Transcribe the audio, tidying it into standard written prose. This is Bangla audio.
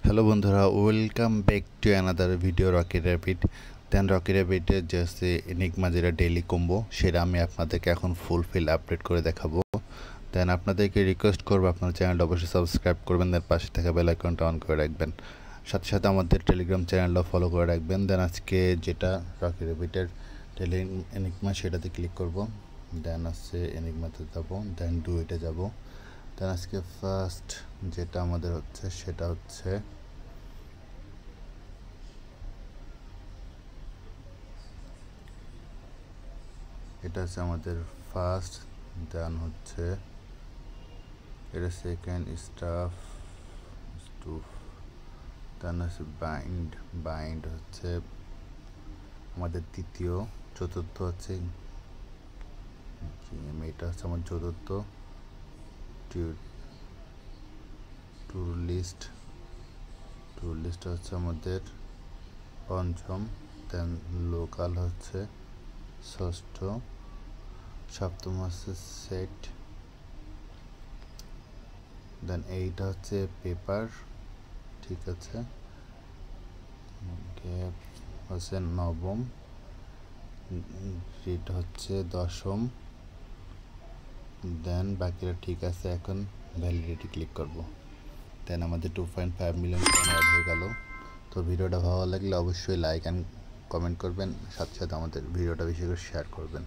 হ্যালো বন্ধুরা, welcome back to another video Rocky Rapid. Rocky র্যাপিডের যে এনিগমা যেটা ডেইলি কম্বো, সেটা আমি আপনাদেরকে এখন ফুলফিল আপডেট করে দেখাবো। আপনাদেরকে রিকোয়েস্ট করবো আপনার চ্যানেলটা অবশ্যই সাবস্ক্রাইব করবেন, পাশে থাকা বেল আইকনটা অন করে রাখবেন। সাথে সাথে আমাদের টেলিগ্রাম চ্যানেলটা ফলো করে রাখবেন। আজকে যেটা রকি র্যাপিডের এনিগমা সেটাতে ক্লিক করব। আসছে এনিগমাতে যাবো, ডুয়েটে যাব। আজকে ফার্স্ট যেটা আমাদের হচ্ছে সেটা হচ্ছে এটা হচ্ছে আমাদের ফার্স্ট, হচ্ছে এটা সেকেন্ড স্টাফ স্টুফ, হচ্ছে বাইন্ড হচ্ছে আমাদের তৃতীয়, চতুর্থ হচ্ছে এটা হচ্ছে আমার চতুর্থ, ট্যুর লিস্ট হচ্ছে আমাদের পঞ্চম, লোকাল হচ্ছে ষষ্ঠ, সপ্তম হচ্ছে সেট, এইটা হচ্ছে পেপার, ঠিক আছে, গ্যাপ হচ্ছে নবম, গ্রিড হচ্ছে দশম, বাকিরা ঠিক আছে। এখন ভ্যালিডিটি ক্লিক করব। আমাদের 2.5 মিলিয়ন অ্যাড হয়ে গেল। তো ভিডিওটা ভালো লাগলে অবশ্যই লাইক অ্যান্ড কমেন্ট করবেন, সাথে সাথে আমাদের ভিডিওটা বেশি করে শেয়ার করবেন।